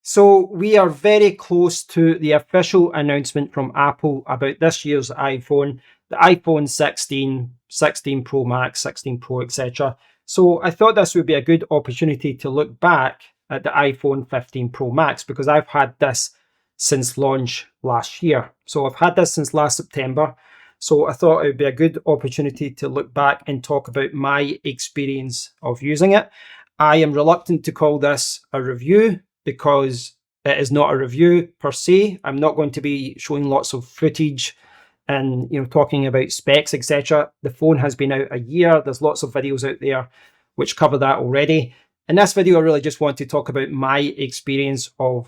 So we are very close to the official announcement from Apple about this year's iPhone, the iPhone 16, 16 Pro Max, 16 Pro, etc. So I thought this would be a good opportunity to look back at the iPhone 15 Pro Max because I've had this since launch last year. So I've had this since last September. So I thought it would be a good opportunity to look back and talk about my experience of using it. I am reluctant to call this a review because it is not a review per se. I'm not going to be showing lots of footage and talking about specs, etc. The phone has been out a year. There's lots of videos out there which cover that already. In this video, I really just want to talk about my experience of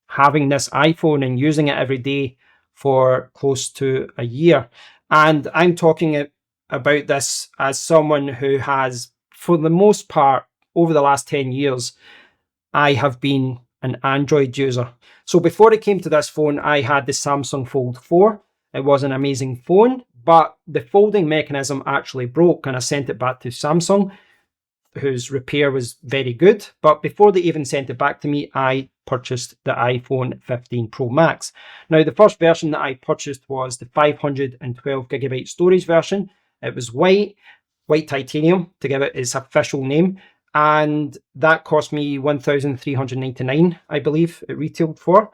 having this iPhone and using it every day for close to a year. And I'm talking about this as someone who has, for the most part, over the last 10 years, I have been an Android user. So before it came to this phone, I had the Samsung Fold 4. It was an amazing phone, but the folding mechanism actually broke and I sent it back to Samsung, whose repair was very good. But before they even sent it back to me, I purchased the iPhone 15 Pro Max. Now, the first version that I purchased was the 512GB storage version. It was white titanium, to give it its official name. And that cost me $1,399, I believe it retailed for.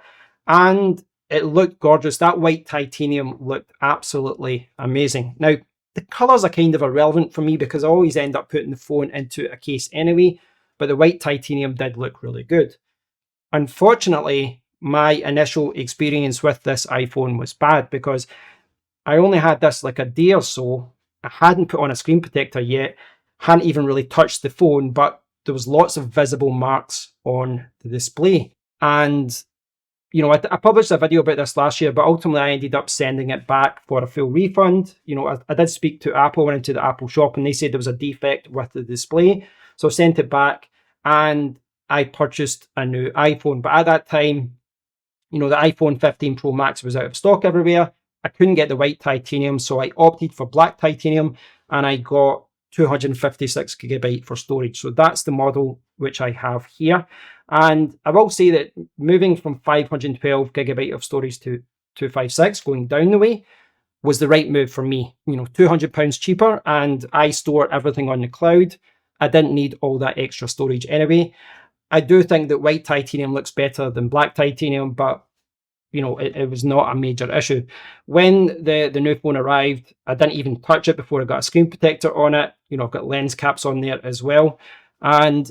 And it looked gorgeous. That white titanium looked absolutely amazing. Now, the colours are kind of irrelevant for me because I always end up putting the phone into a case anyway, but the white titanium did look really good. Unfortunately, my initial experience with this iPhone was bad because I only had this like a day or so. I hadn't put on a screen protector yet, hadn't even really touched the phone, but there was lots of visible marks on the display. And I published a video about this last year, but ultimately I ended up sending it back for a full refund. I did speak to Apple, went into the Apple shop, and they said there was a defect with the display. So I sent it back and I purchased a new iPhone. But at that time, the iPhone 15 Pro Max was out of stock everywhere. I couldn't get the white titanium, so I opted for black titanium and I got 256GB for storage. So that's the model which I have here. And I will say that moving from 512GB of storage to 256, going down the way, was the right move for me. £200 cheaper, and I store everything on the cloud. I didn't need all that extra storage anyway. I do think that white titanium looks better than black titanium, but it was not a major issue. When the new phone arrived, I didn't even touch it before I got a screen protector on it. I've got lens caps on there as well. And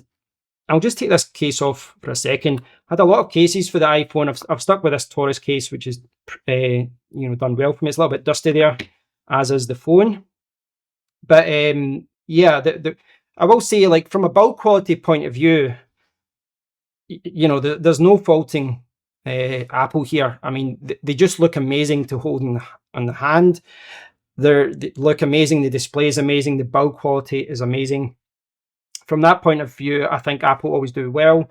I'll just take this case off for a second. I had a lot of cases for the iPhone. I've stuck with this Taurus case, which is done well for me. It's a little bit dusty there, as is the phone. But yeah, I will say, like, from a build quality point of view, there's no faulting Apple here. I mean, they just look amazing to hold in the hand. They look amazing. The display is amazing. The build quality is amazing. From that point of view, I think Apple always do well.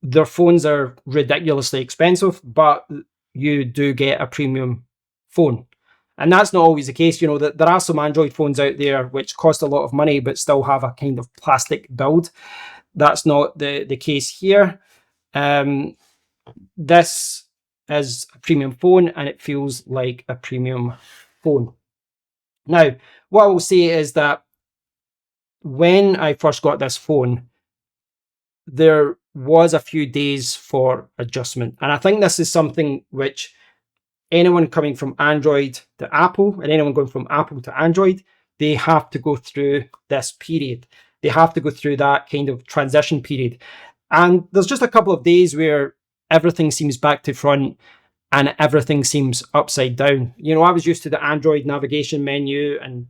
Their phones are ridiculously expensive, but you do get a premium phone. And that's not always the case. There are some Android phones out there which cost a lot of money but still have a kind of plastic build. That's not the case here. This is a premium phone and it feels like a premium phone. Now, what I will say is that when I first got this phone, there was a few days for adjustment. And I think this is something which anyone coming from Android to Apple and anyone going from Apple to Android, they have to go through this period. They have to go through that kind of transition period. And there's just a couple of days where everything seems back to front and everything seems upside down. I was used to the Android navigation menu and,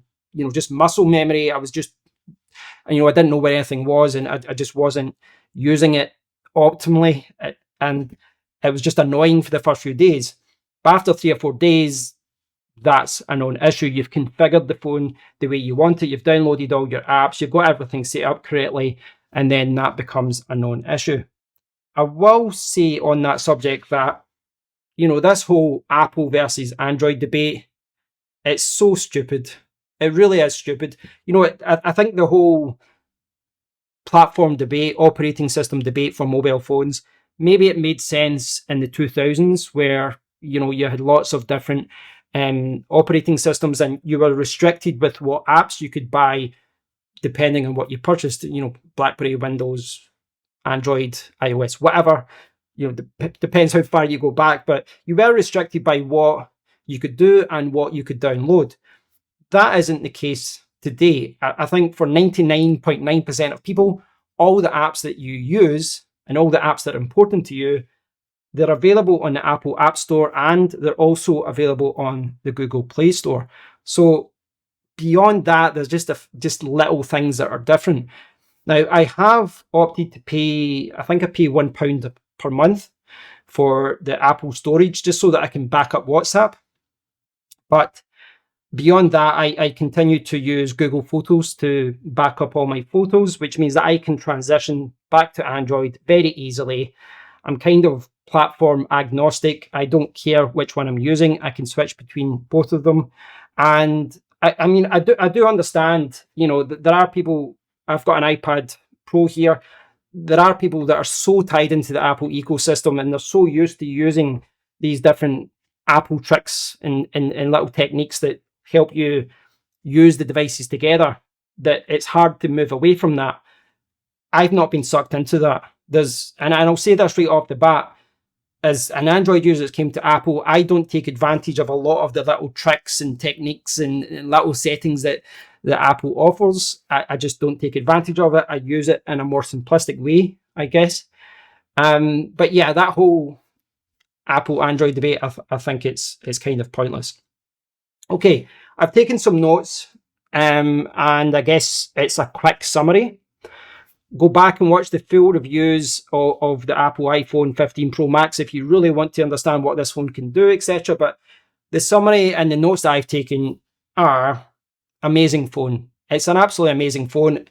just muscle memory. I was just, I didn't know where anything was and I just wasn't using it optimally. And it was just annoying for the first few days. But after 3 or 4 days, that's a non-issue. You've configured the phone the way you want it. You've downloaded all your apps. You've got everything set up correctly. And then that becomes a non-issue. I will say on that subject that, this whole Apple versus Android debate, it's so stupid. It really is stupid. I think the whole platform debate, operating system debate for mobile phones, maybe it made sense in the 2000s where, you had lots of different operating systems and you were restricted with what apps you could buy depending on what you purchased, BlackBerry, Windows, Android, iOS, whatever. Depends how far you go back, but you were restricted by what you could do and what you could download. That isn't the case today. I think for 99.9% of people, all the apps that you use and all the apps that are important to you, they're available on the Apple App Store and they're also available on the Google Play Store. So beyond that, there's just little things that are different. Now, I have opted to pay, I think I pay £1 per month for the Apple storage just so that I can back up WhatsApp. But beyond that, I continue to use Google Photos to back up all my photos, which means that I can transition back to Android very easily. I'm kind of platform agnostic. I don't care which one I'm using. I can switch between both of them. And I do understand, that there are people, I've got an iPad Pro here. There are people that are so tied into the Apple ecosystem and they're so used to using these different Apple tricks and little techniques that help you use the devices together that it's hard to move away from that. I've not been sucked into that. And I'll say this right off the bat, as an Android user that came to Apple, I don't take advantage of a lot of the little tricks and techniques and little settings that Apple offers. I just don't take advantage of it. I use it in a more simplistic way, I guess. But yeah, that whole Apple Android debate, I think it's kind of pointless. Okay, I've taken some notes, and I guess it's a quick summary. Go back and watch the full reviews of the Apple iPhone 15 Pro Max if you really want to understand what this phone can do, etc. But the summary and the notes that I've taken are amazing phone. It's an absolutely amazing phone.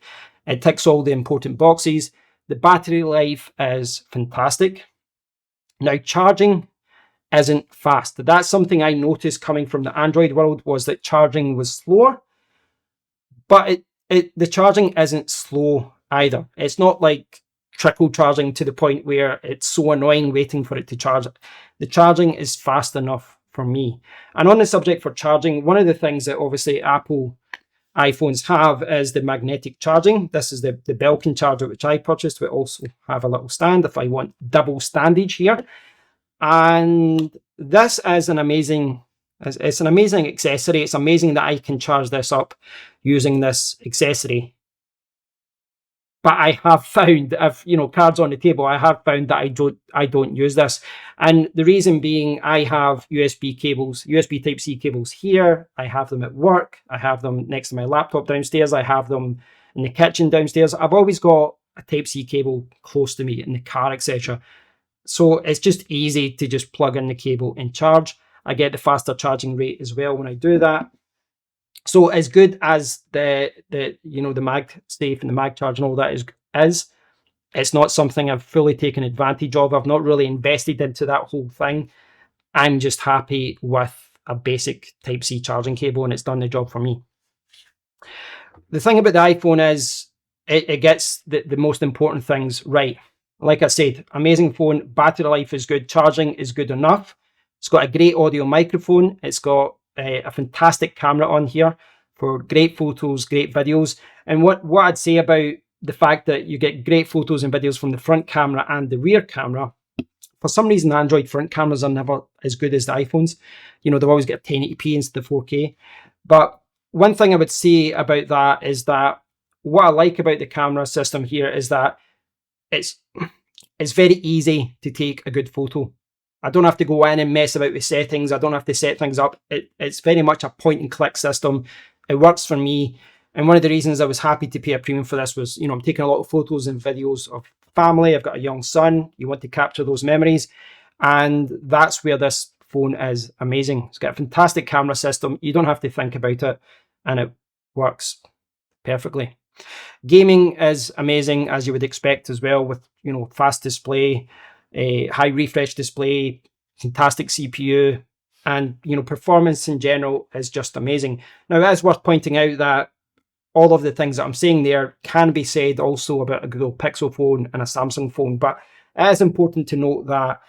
It ticks all the important boxes. The battery life is fantastic. Now, charging isn't fast. That's something I noticed coming from the Android world, was that charging was slower. But the charging isn't slow either. It's not like trickle charging to the point where it's so annoying waiting for it to charge. The charging is fast enough for me. And on the subject for charging, one of the things that obviously Apple iPhones have is the magnetic charging. This is the Belkin charger, which I purchased. We also have a little stand if I want double standage here. And this is it's an amazing accessory. It's amazing that I can charge this up using this accessory. But I have found, if cards on the table, I have found that I don't use this. And the reason being, I have USB Type-C cables here. I have them at work. I have them next to my laptop downstairs. I have them in the kitchen downstairs. I've always got a Type-C cable close to me in the car, etc. So it's just easy to just plug in the cable and charge. I get the faster charging rate as well when I do that. So as good as the MagSafe and the MagCharge and all that is, it's not something I've fully taken advantage of. I've not really invested into that whole thing. I'm just happy with a basic Type-C charging cable and it's done the job for me. The thing about the iPhone is it gets the most important things right. Like I said, amazing phone, battery life is good, charging is good enough. It's got a great audio microphone. It's got a fantastic camera on here for great photos, great videos. And what I'd say about the fact that you get great photos and videos from the front camera and the rear camera, for some reason, Android front cameras are never as good as the iPhones. They've always got 1080p instead of 4K. But one thing I would say about that is that what I like about the camera system here is that it's very easy to take a good photo. I don't have to go in and mess about with settings. I don't have to set things up. It's very much a point and click system. It works for me. And one of the reasons I was happy to pay a premium for this was, I'm taking a lot of photos and videos of family. I've got a young son. You want to capture those memories. And that's where this phone is amazing. It's got a fantastic camera system. You don't have to think about it. And it works perfectly. Gaming is amazing, as you would expect as well, with fast display, a high refresh display, fantastic CPU, and performance in general is just amazing. Now, it is worth pointing out that all of the things that I'm saying there can be said also about a Google Pixel phone and a Samsung phone, but it is important to note that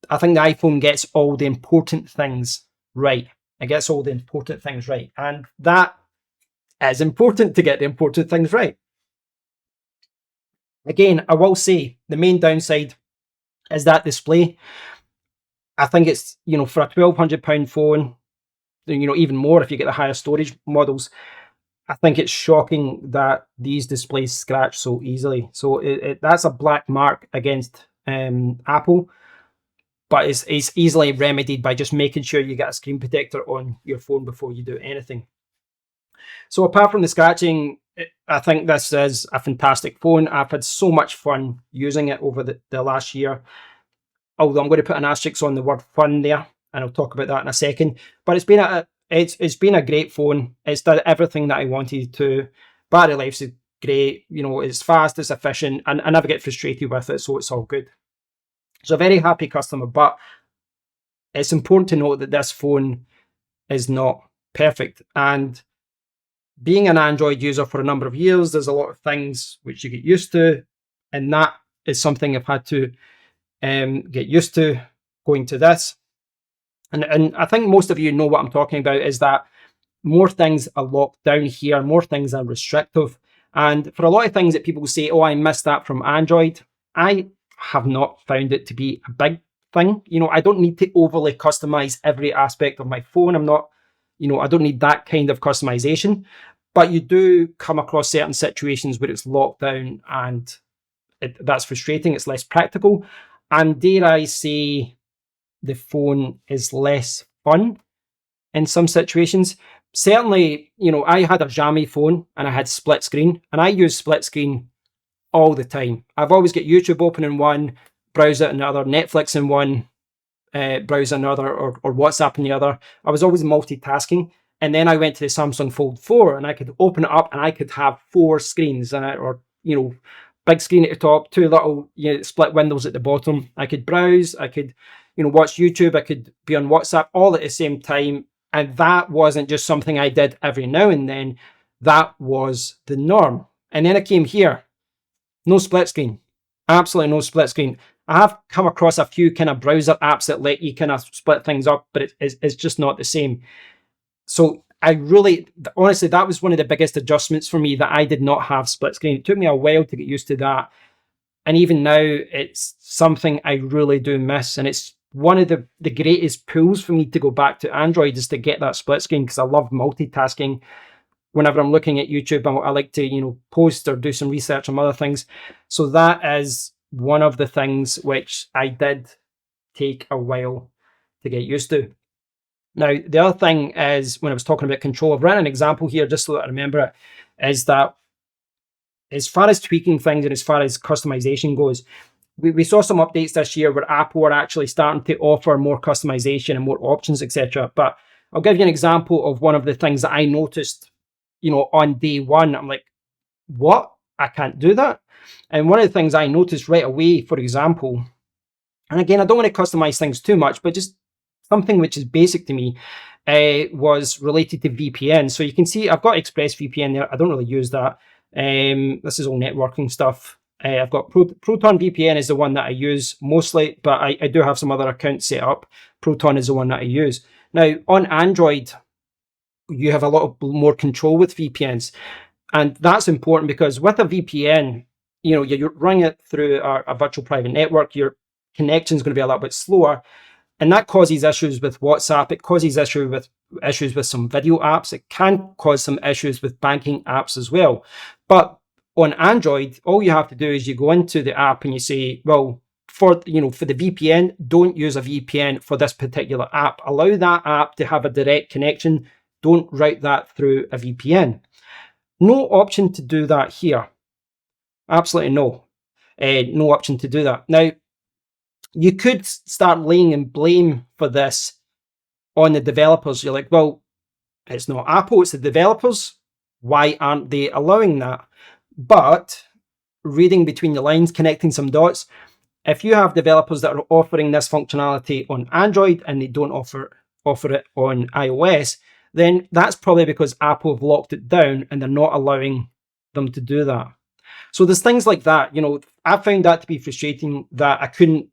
I think the iPhone gets all the important things right. It gets all the important things right. And that is important to get the important things right. Again, I will say the main downside is that display. I think it's, for a £1,200 phone, even more if you get the higher storage models, I think it's shocking that these displays scratch so easily. So that's a black mark against Apple, but it's easily remedied by just making sure you get a screen protector on your phone before you do anything. So apart from the scratching, I think this is a fantastic phone. I've had so much fun using it over the last year. Although I'm going to put an asterisk on the word fun there, and I'll talk about that in a second. But it's been a great phone. It's done everything that I wanted to. Battery life's great. It's fast, it's efficient, and I never get frustrated with it, so it's all good. So a very happy customer, but it's important to note that this phone is not perfect. And being an Android user for a number of years, there's a lot of things which you get used to, and that is something I've had to get used to going to this. And I think most of you know what I'm talking about, is that more things are locked down here, more things are restrictive. And for a lot of things that people say, oh, I missed that from Android, I have not found it to be a big thing. I don't need to overly customize every aspect of my phone. I'm not, I don't need that kind of customization. But you do come across certain situations where it's locked down, and that's frustrating. It's less practical. And dare I say, the phone is less fun in some situations. Certainly, I had a Xiaomi phone and I had split screen, and I use split screen all the time. I've always got YouTube open in one, browser in another, Netflix in one, browser in another, or WhatsApp in the other. I was always multitasking. And then I went to the Samsung Fold 4, and I could open it up and I could have 4 screens, or big screen at the top, 2 little split windows at the bottom. I could browse, I could watch YouTube, I could be on WhatsApp all at the same time. And that wasn't just something I did every now and then. That was the norm. And then I came here, no split screen, absolutely no split screen. I have come across a few kind of browser apps that let you kind of split things up, but it's just not the same. So honestly, that was one of the biggest adjustments for me, that I did not have split screen. It took me a while to get used to that. And even now, it's something I really do miss. And it's one of the greatest pulls for me to go back to Android, is to get that split screen, because I love multitasking. Whenever I'm looking at YouTube, I like to, post or do some research on other things. So that is one of the things which I did take a while to get used to. Now, the other thing is, when I was talking about control, I've written an example here just so that I remember it, is that as far as tweaking things and as far as customization goes, we saw some updates this year where Apple are actually starting to offer more customization and more options, etc. But I'll give you an example of one of the things that I noticed, on day one. I'm like, what? I can't do that? And one of the things I noticed right away, for example, and again, I don't want to customize things too much, but just something which is basic to me, was related to VPN. So you can see I've got ExpressVPN there. I don't really use that. This is all networking stuff. I've got Proton VPN is the one that I use mostly, but I do have some other accounts set up. Proton is the one that I use. Now, on Android, you have a lot more control with VPNs. And that's important, because with a VPN, you're running it through a virtual private network. Your connection is going to be a little bit slower. And that causes issues with WhatsApp. It causes issues with some video apps. It can cause some issues with banking apps as well. But on Android, all you have to do is you go into the app and you say, well, for the VPN, don't use a VPN for this particular app. Allow that app to have a direct connection. Don't route that through a VPN. No option to do that here. Absolutely no. No option to do that. Now, you could start laying in blame for this on the developers. You're like, well, it's not Apple, it's the developers. Why aren't they allowing that? But reading between the lines, connecting some dots, if you have developers that are offering this functionality on Android and they don't offer it on iOS, then that's probably because Apple have locked it down and they're not allowing them to do that. So there's things like that. I found that to be frustrating, that I couldn't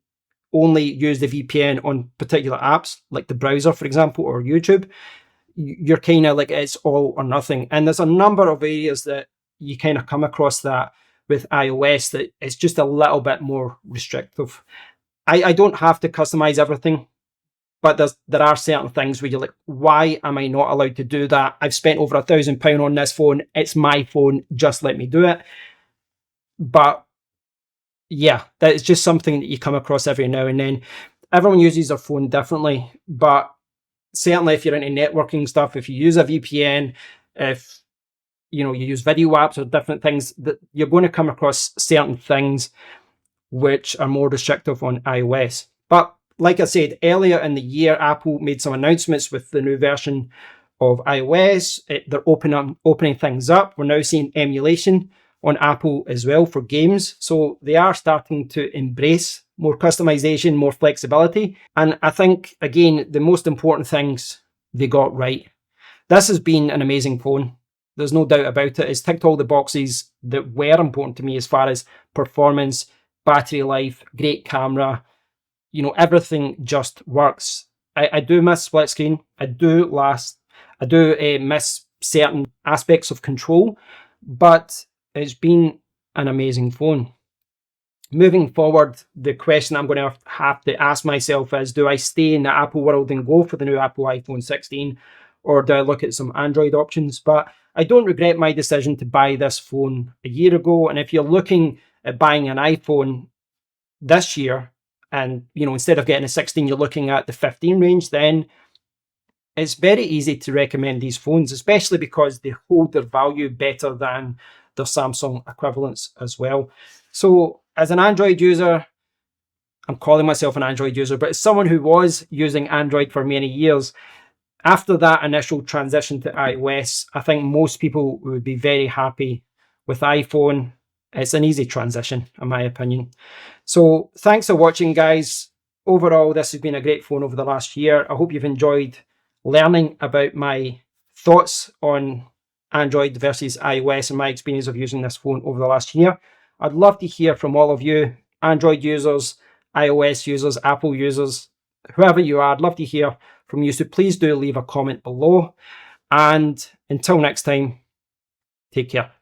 only use the VPN on particular apps, like the browser, for example, or YouTube. You're kind of like, it's all or nothing. And there's a number of areas that you kind of come across that with iOS, that it's just a little bit more restrictive. I don't have to customize everything, but there are certain things where you're like, why am I not allowed to do that? I've spent over £1,000 on this phone. It's my phone. Just let me do it. But yeah, that is just something that you come across every now and then. Everyone uses their phone differently, but certainly if you're into networking stuff, if you use a VPN, if you use video apps or different things, that you're going to come across certain things which are more restrictive on iOS. But like I said, earlier in the year, Apple made some announcements with the new version of iOS. They're opening things up. We're now seeing emulation on Apple as well for games. So they are starting to embrace more customization, more flexibility. And I think, again, the most important things they got right. This has been an amazing phone. There's no doubt about it. It's ticked all the boxes that were important to me as far as performance, battery life, great camera. Everything just works. I do miss split screen. I do miss certain aspects of control, but it's been an amazing phone. Moving forward, the question I'm going to have to ask myself is, do I stay in the Apple world and go for the new Apple iPhone 16, or do I look at some Android options? But I don't regret my decision to buy this phone a year ago. And if you're looking at buying an iPhone this year, and instead of getting a 16, you're looking at the 15 range, then it's very easy to recommend these phones, especially because they hold their value better than their Samsung equivalents as well. So as an Android user, I'm calling myself an Android user, but as someone who was using Android for many years, after that initial transition to iOS, I think most people would be very happy with iPhone. It's an easy transition, in my opinion. So thanks for watching, guys. Overall, this has been a great phone over the last year. I hope you've enjoyed learning about my thoughts on Android versus iOS and my experience of using this phone over the last year. I'd love to hear from all of you, Android users, iOS users, Apple users, whoever you are. I'd love to hear from you. So please do leave a comment below. And until next time, take care.